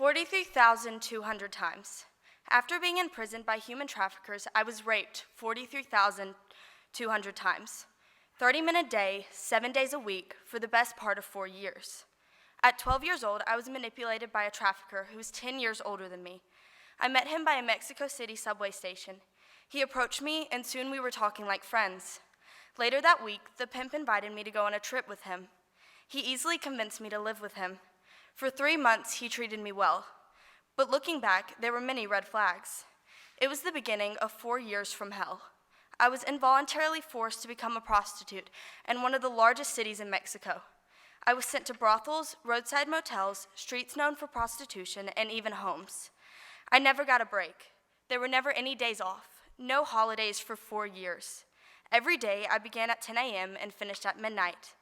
43,200 times. After being imprisoned by human traffickers, I was raped 43,200 times. 30 minutes a day, 7 days a week, for the best part of 4 years. At 12 years old, I was manipulated by a trafficker who was 10 years older than me. I met him by a Mexico City subway station. He approached me, and soon we were talking like friends. Later that week, the pimp invited me to go on a trip with him. He easily convinced me to live with him. For 3 months, he treated me well. But looking back, there were many red flags. It was the beginning of 4 years from hell. I was involuntarily forced to become a prostitute in one of the largest cities in Mexico. I was sent to brothels, roadside motels, streets known for prostitution, and even homes. I never got a break. There were never any days off, no holidays for 4 years. Every day, I began at 10 a.m. and finished at midnight.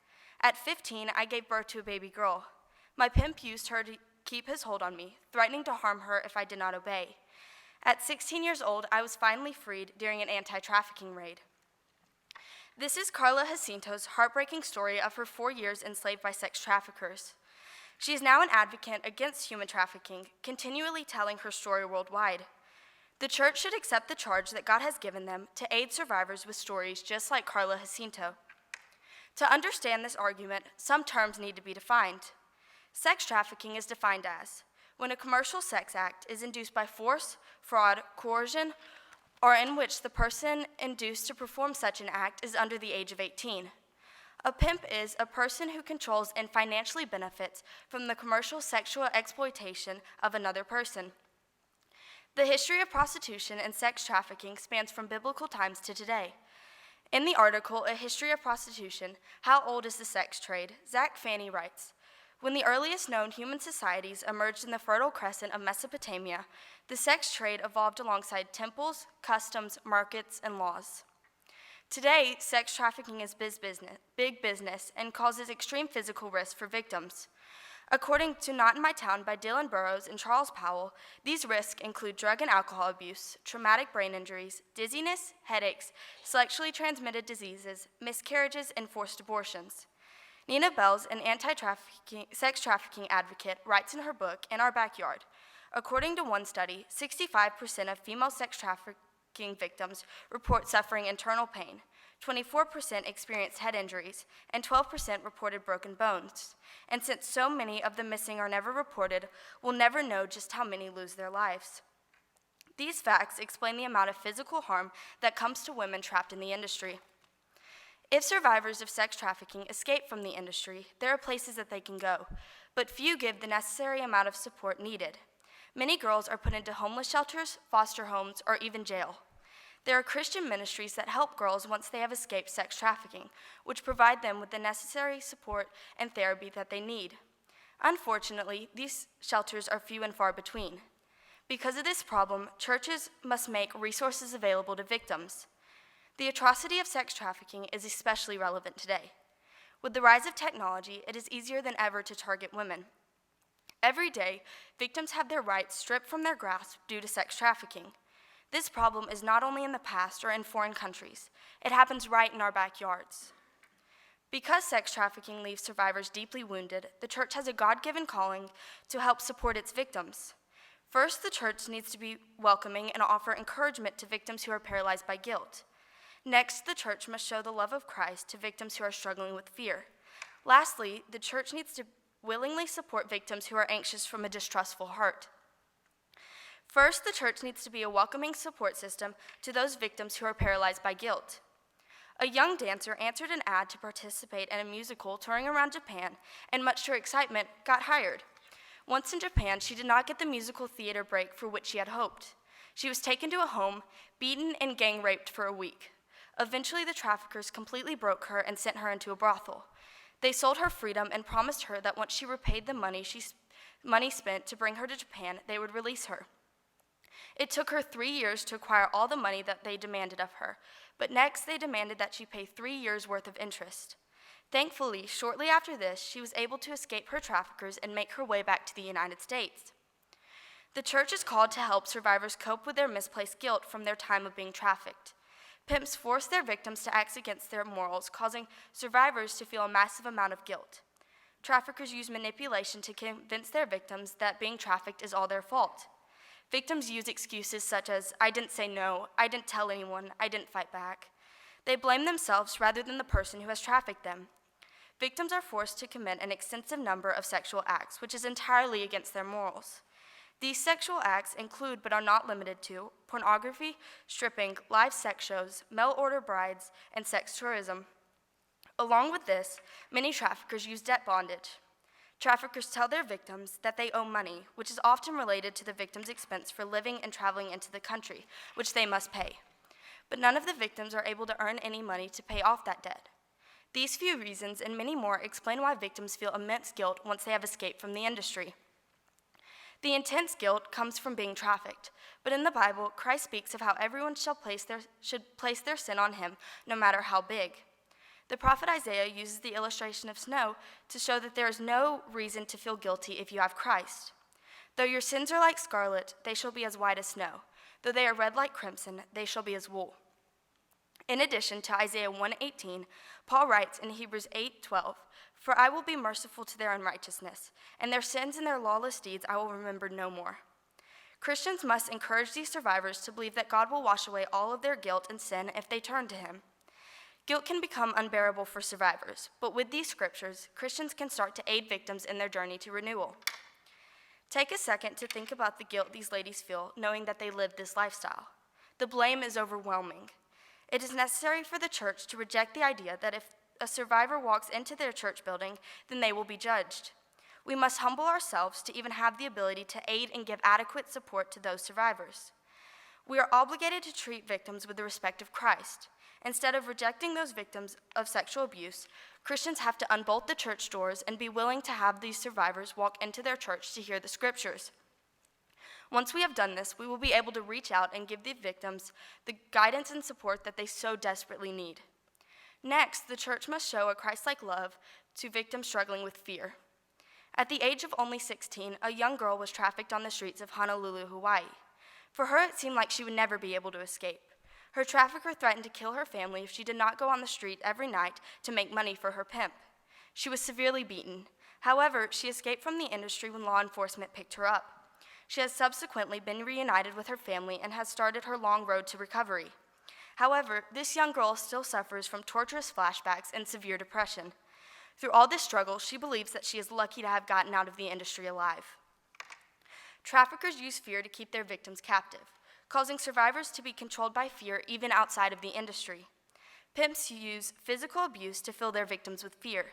At 15, I gave birth to a baby girl. My pimp used her to keep his hold on me, threatening to harm her if I did not obey. At 16 years old, I was finally freed during an anti-trafficking raid. This is Carla Jacinto's heartbreaking story of her 4 years enslaved by sex traffickers. She is now an advocate against human trafficking, continually telling her story worldwide. The church should accept the charge that God has given them to aid survivors with stories just like Carla Jacinto. To understand this argument, some terms need to be defined. Sex trafficking is defined as when a commercial sex act is induced by force, fraud, coercion, or in which the person induced to perform such an act is under the age of 18. A pimp is a person who controls and financially benefits from the commercial sexual exploitation of another person. The history of prostitution and sex trafficking spans from biblical times to today. In the article, A History of Prostitution, How Old is the Sex Trade?, Zach Fanny writes, when the earliest known human societies emerged in the Fertile Crescent of Mesopotamia, the sex trade evolved alongside temples, customs, markets, and laws. Today, sex trafficking is big business and causes extreme physical risk for victims. According to Not in My Town by Dylan Burrows and Charles Powell, these risks include drug and alcohol abuse, traumatic brain injuries, dizziness, headaches, sexually transmitted diseases, miscarriages, and forced abortions. Nina Bells, an sex trafficking advocate, writes in her book, In Our Backyard, according to one study, 65% of female sex trafficking victims report suffering internal pain, 24% experienced head injuries, and 12% reported broken bones. And since so many of the missing are never reported, we'll never know just how many lose their lives. These facts explain the amount of physical harm that comes to women trapped in the industry. If survivors of sex trafficking escape from the industry, there are places that they can go, but few give the necessary amount of support needed. Many girls are put into homeless shelters, foster homes, or even jail. There are Christian ministries that help girls once they have escaped sex trafficking, which provide them with the necessary support and therapy that they need. Unfortunately, these shelters are few and far between. Because of this problem, churches must make resources available to victims. The atrocity of sex trafficking is especially relevant today. With the rise of technology, it is easier than ever to target women. Every day, victims have their rights stripped from their grasp due to sex trafficking. This problem is not only in the past or in foreign countries, it happens right in our backyards. Because sex trafficking leaves survivors deeply wounded, the church has a God-given calling to help support its victims. First, the church needs to be welcoming and offer encouragement to victims who are paralyzed by guilt. Next, the church must show the love of Christ to victims who are struggling with fear. Lastly, the church needs to willingly support victims who are anxious from a distrustful heart. First, the church needs to be a welcoming support system to those victims who are paralyzed by guilt. A young dancer answered an ad to participate in a musical touring around Japan, and much to her excitement, got hired. Once in Japan, she did not get the musical theater break for which she had hoped. She was taken to a home, beaten, and gang raped for a week. Eventually, the traffickers completely broke her and sent her into a brothel. They sold her freedom and promised her that once she repaid the money spent to bring her to Japan, they would release her. It took her 3 years to acquire all the money that they demanded of her, but next they demanded that she pay 3 years' worth of interest. Thankfully, shortly after this, she was able to escape her traffickers and make her way back to the United States. The church is called to help survivors cope with their misplaced guilt from their time of being trafficked. Pimps force their victims to act against their morals, causing survivors to feel a massive amount of guilt. traffickers use manipulation to convince their victims that being trafficked is all their fault. Victims use excuses such as, "I didn't say no, I didn't tell anyone, I didn't fight back." They blame themselves rather than the person who has trafficked them. Victims are forced to commit an extensive number of sexual acts, which is entirely against their morals. These sexual acts include, but are not limited to, pornography, stripping, live sex shows, mail-order brides, and sex tourism. Along with this, many traffickers use debt bondage. Traffickers tell their victims that they owe money, which is often related to the victim's expense for living and traveling into the country, which they must pay. But none of the victims are able to earn any money to pay off that debt. These few reasons and many more explain why victims feel immense guilt once they have escaped from the industry. The intense guilt comes from being trafficked, but in the Bible, Christ speaks of how everyone should place their sin on him, no matter how big. The prophet Isaiah uses the illustration of snow to show that there is no reason to feel guilty if you have Christ. "Though your sins are like scarlet, they shall be as white as snow. Though they are red like crimson, they shall be as wool." In addition to Isaiah 1:18, Paul writes in Hebrews 8:12, "For I will be merciful to their unrighteousness, and their sins and their lawless deeds I will remember no more." Christians must encourage these survivors to believe that God will wash away all of their guilt and sin if they turn to him. Guilt can become unbearable for survivors, but with these scriptures, Christians can start to aid victims in their journey to renewal. Take a second to think about the guilt these ladies feel, knowing that they live this lifestyle. The blame is overwhelming. It is necessary for the church to reject the idea that if a survivor walks into their church building, then they will be judged. We must humble ourselves to even have the ability to aid and give adequate support to those survivors. We are obligated to treat victims with the respect of Christ. Instead of rejecting those victims of sexual abuse, Christians have to unbolt the church doors and be willing to have these survivors walk into their church to hear the scriptures. Once we have done this, we will be able to reach out and give the victims the guidance and support that they so desperately need. Next, the church must show a Christ-like love to victims struggling with fear. At the age of only 16, a young girl was trafficked on the streets of Honolulu, Hawaii. For her, it seemed like she would never be able to escape. Her trafficker threatened to kill her family if she did not go on the street every night to make money for her pimp. She was severely beaten. However, she escaped from the industry when law enforcement picked her up. She has subsequently been reunited with her family and has started her long road to recovery. However, this young girl still suffers from torturous flashbacks and severe depression. Through all this struggle, she believes that she is lucky to have gotten out of the industry alive. Traffickers use fear to keep their victims captive, causing survivors to be controlled by fear even outside of the industry. Pimps use physical abuse to fill their victims with fear.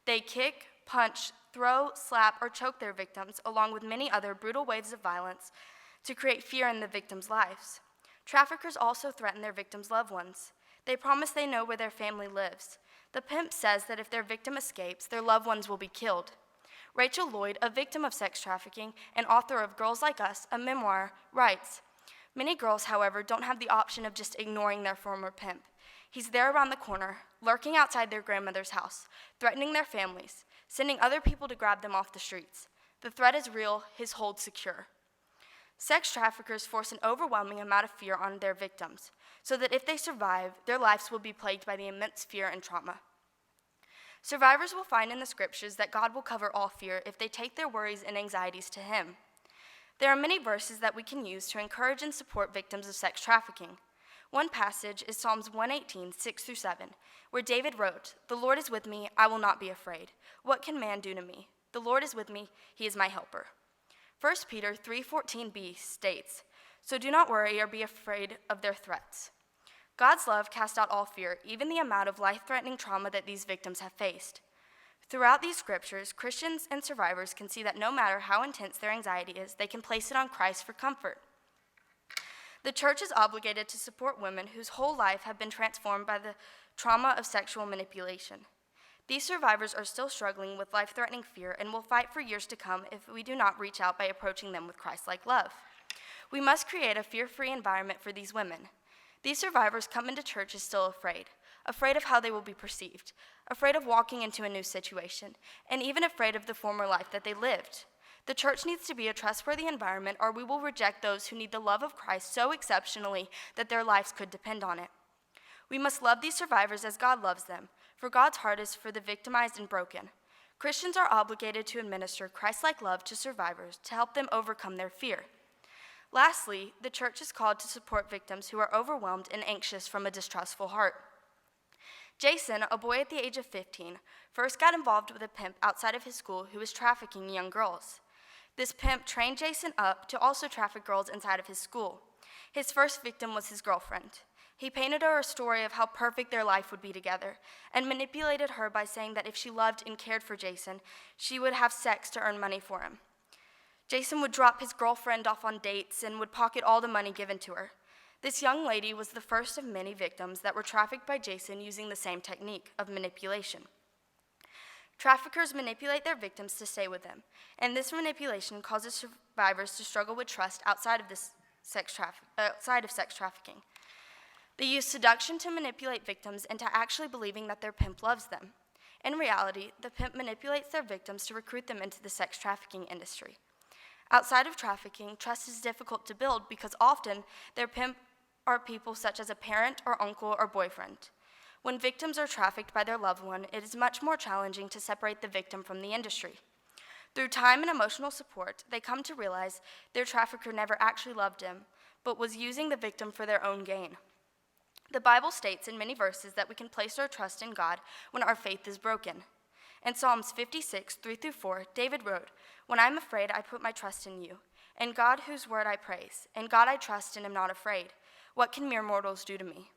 They kick, punch, throw, slap, or choke their victims, along with many other brutal waves of violence, to create fear in the victims' lives. Traffickers also threaten their victims' loved ones. They promise they know where their family lives. The pimp says that if their victim escapes, their loved ones will be killed. Rachel Lloyd, a victim of sex trafficking and author of Girls Like Us, a memoir, writes, "Many girls, however, don't have the option of just ignoring their former pimp. He's there around the corner, lurking outside their grandmother's house, threatening their families, sending other people to grab them off the streets. The threat is real, his hold secure." Sex traffickers force an overwhelming amount of fear on their victims, so that if they survive, their lives will be plagued by the immense fear and trauma. Survivors will find in the scriptures that God will cover all fear if they take their worries and anxieties to him. There are many verses that we can use to encourage and support victims of sex trafficking. One passage is Psalms 118, 6-7, where David wrote, "The Lord is with me, I will not be afraid. What can man do to me? The Lord is with me, he is my helper." 1 Peter 3:14b states, "So do not worry or be afraid of their threats." God's love casts out all fear, even the amount of life-threatening trauma that these victims have faced. Throughout these scriptures, Christians and survivors can see that no matter how intense their anxiety is, they can place it on Christ for comfort. The church is obligated to support women whose whole life have been transformed by the trauma of sexual manipulation. These survivors are still struggling with life-threatening fear and will fight for years to come if we do not reach out by approaching them with Christ-like love. We must create a fear-free environment for these women. These survivors come into churches still afraid of how they will be perceived, afraid of walking into a new situation, and even afraid of the former life that they lived. The church needs to be a trustworthy environment, or we will reject those who need the love of Christ so exceptionally that their lives could depend on it. We must love these survivors as God loves them, for God's heart is for the victimized and broken. Christians are obligated to administer Christ-like love to survivors to help them overcome their fear. Lastly, the church is called to support victims who are overwhelmed and anxious from a distrustful heart. Jason, a boy at the age of 15, first got involved with a pimp outside of his school who was trafficking young girls. This pimp trained Jason up to also traffic girls inside of his school. His first victim was his girlfriend. He painted her a story of how perfect their life would be together and manipulated her by saying that if she loved and cared for Jason, she would have sex to earn money for him. Jason would drop his girlfriend off on dates and would pocket all the money given to her. This young lady was the first of many victims that were trafficked by Jason using the same technique of manipulation. Traffickers manipulate their victims to stay with them, and this manipulation causes survivors to struggle with trust outside of sex trafficking. They use seduction to manipulate victims into actually believing that their pimp loves them. In reality, the pimp manipulates their victims to recruit them into the sex trafficking industry. Outside of trafficking, trust is difficult to build because often their pimp are people such as a parent or uncle or boyfriend. When victims are trafficked by their loved one, it is much more challenging to separate the victim from the industry. Through time and emotional support, they come to realize their trafficker never actually loved him, but was using the victim for their own gain. The Bible states in many verses that we can place our trust in God when our faith is broken. In Psalms 56, 3-4, David wrote, "When I am afraid, I put my trust in you. In God whose word I praise. In God I trust and am not afraid. What can mere mortals do to me?"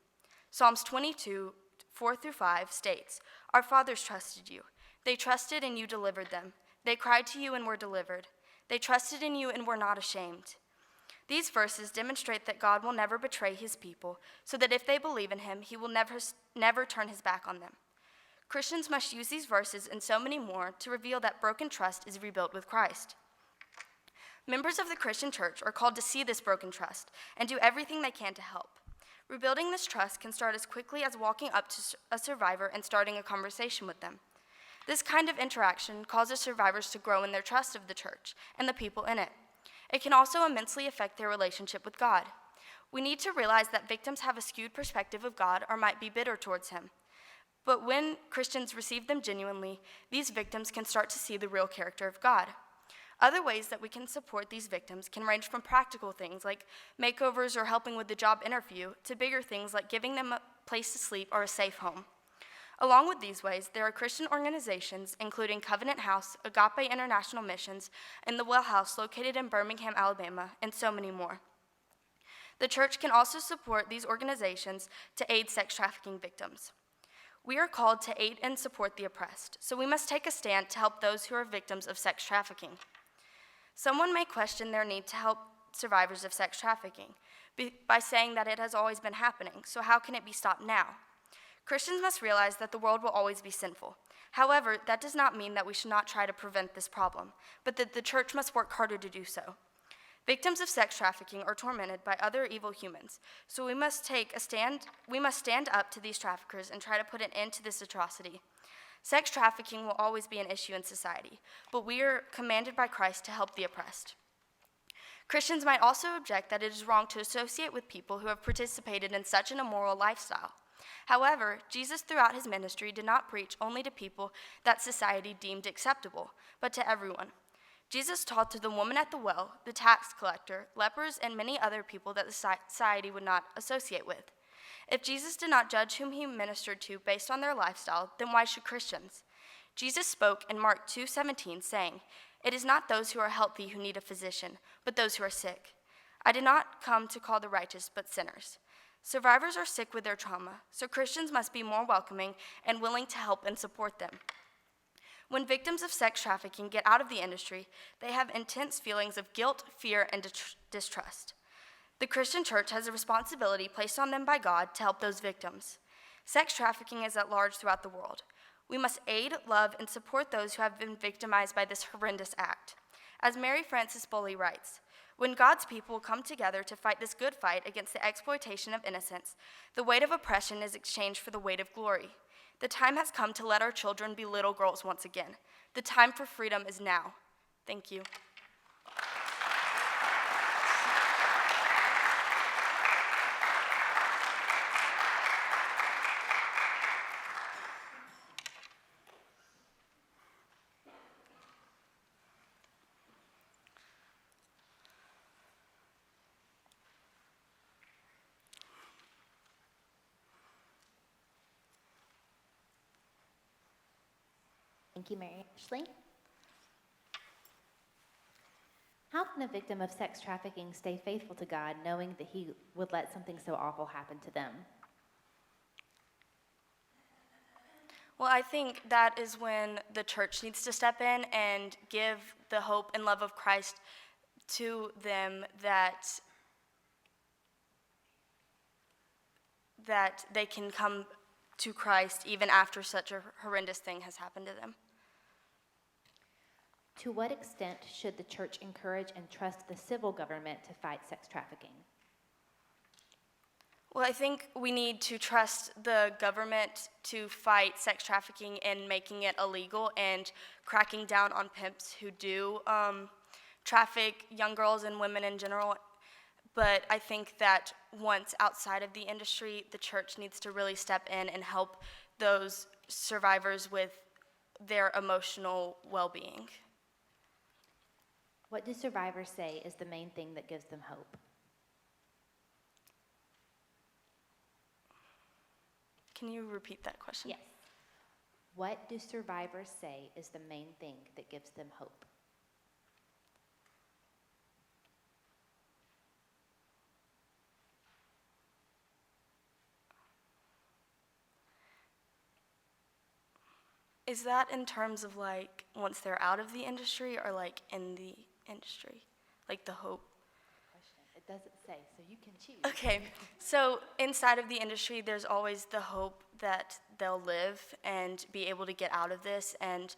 Psalms 22, 4-5 states, "Our fathers trusted you. They trusted and you delivered them. They cried to you and were delivered. They trusted in you and were not ashamed." These verses demonstrate that God will never betray his people, so that if they believe in him, he will never turn his back on them. Christians must use these verses and so many more to reveal that broken trust is rebuilt with Christ. Members of the Christian church are called to see this broken trust and do everything they can to help. Rebuilding this trust can start as quickly as walking up to a survivor and starting a conversation with them. This kind of interaction causes survivors to grow in their trust of the church and the people in it. It can also immensely affect their relationship with God. We need to realize that victims have a skewed perspective of God or might be bitter towards him. But when Christians receive them genuinely, these victims can start to see the real character of God. Other ways that we can support these victims can range from practical things like makeovers or helping with the job interview to bigger things like giving them a place to sleep or a safe home. Along with these ways, there are Christian organizations, including Covenant House, Agape International Missions, and the Well House located in Birmingham, Alabama, and so many more. The church can also support these organizations to aid sex trafficking victims. We are called to aid and support the oppressed, so we must take a stand to help those who are victims of sex trafficking. Someone may question their need to help survivors of sex trafficking by saying that it has always been happening, so how can it be stopped now? Christians must realize that the world will always be sinful. However, that does not mean that we should not try to prevent this problem, but that the church must work harder to do so. Victims of sex trafficking are tormented by other evil humans, so we must stand up to these traffickers and try to put an end to this atrocity. Sex trafficking will always be an issue in society, but we are commanded by Christ to help the oppressed. Christians might also object that it is wrong to associate with people who have participated in such an immoral lifestyle. However, Jesus throughout his ministry did not preach only to people that society deemed acceptable, but to everyone. Jesus taught to the woman at the well, the tax collector, lepers, and many other people that the society would not associate with. If Jesus did not judge whom he ministered to based on their lifestyle, then why should Christians? Jesus spoke in Mark 2:17, saying, "It is not those who are healthy who need a physician, but those who are sick. I did not come to call the righteous, but sinners." Survivors are sick with their trauma, so Christians must be more welcoming and willing to help and support them. When victims of sex trafficking get out of the industry, they have intense feelings of guilt, fear, and distrust. The Christian church has a responsibility placed on them by God to help those victims. Sex trafficking is at large throughout the world. We must aid, love, and support those who have been victimized by this horrendous act. As Mary Frances Foley writes, "When God's people come together to fight this good fight against the exploitation of innocence, the weight of oppression is exchanged for the weight of glory. The time has come to let our children be little girls once again. The time for freedom is now." Thank you. Thank you, Mary Ashley. How can a victim of sex trafficking stay faithful to God, knowing that he would let something so awful happen to them? Well, I think that is when the church needs to step in and give the hope and love of Christ to them, that they can come to Christ even after such a horrendous thing has happened to them. To what extent should the church encourage and trust the civil government to fight sex trafficking? Well, I think we need to trust the government to fight sex trafficking and making it illegal and cracking down on pimps who do traffic young girls and women in general. But I think that once outside of the industry, the church needs to really step in and help those survivors with their emotional well-being. What do survivors say is the main thing that gives them hope? Can you repeat that question? Yes. What do survivors say is the main thing that gives them hope? Is that in terms of like once they're out of the industry or like in the industry? Like the hope? It doesn't say, so you can choose. Okay, so inside of the industry, there's always the hope that they'll live and be able to get out of this, and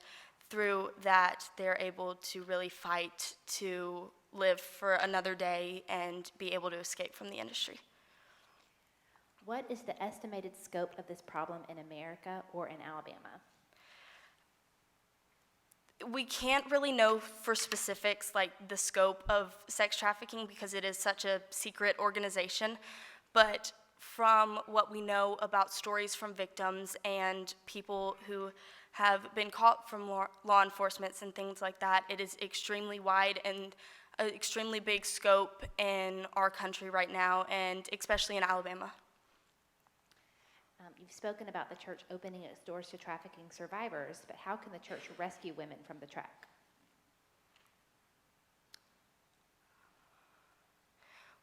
through that, they're able to really fight to live for another day and be able to escape from the industry. What is the estimated scope of this problem in America or in Alabama? We can't really know for specifics like the scope of sex trafficking because it is such a secret organization, but from what we know about stories from victims and people who have been caught from law enforcement and things like that, it is extremely wide and an extremely big scope in our country right now, and especially in Alabama. You've spoken about the church opening its doors to trafficking survivors, but how can the church rescue women from the track?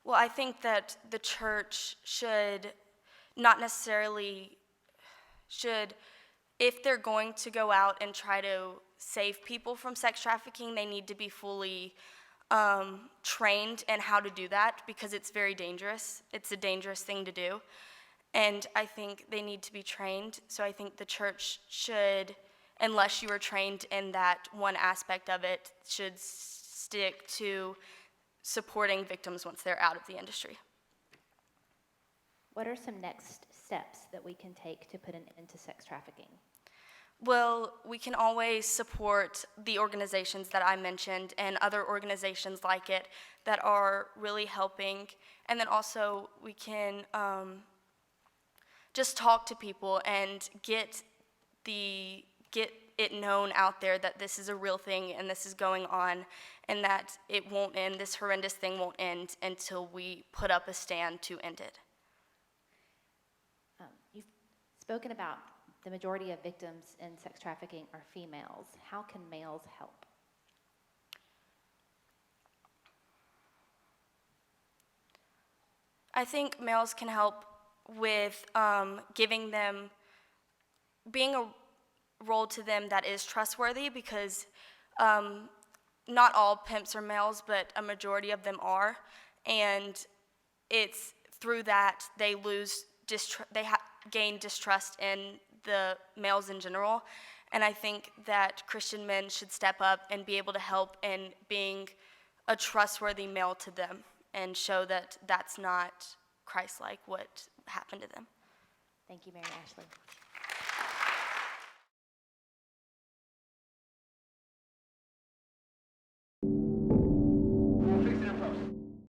Well, I think that the church should not necessarily if they're going to go out and try to save people from sex trafficking, they need to be fully trained in how to do that because it's very dangerous. It's a dangerous thing to do. And I think they need to be trained. So I think the church should, unless you are trained in that one aspect of it, should stick to supporting victims once they're out of the industry. What are some next steps that we can take to put an end to sex trafficking? Well, we can always support the organizations that I mentioned and other organizations like it that are really helping. And then also we can just talk to people and get it known out there that this is a real thing and this is going on and that it won't end, this horrendous thing won't end until we put up a stand to end it. You've spoken about the majority of victims in sex trafficking are females. How can males help? I think males can help with giving them, being a role to them that is trustworthy because not all pimps are males, but a majority of them are, and it's through that they gain distrust in the males in general, and I think that Christian men should step up and be able to help in being a trustworthy male to them and show that that's not Christ-like what happened to them. Thank you, Mary Ashley.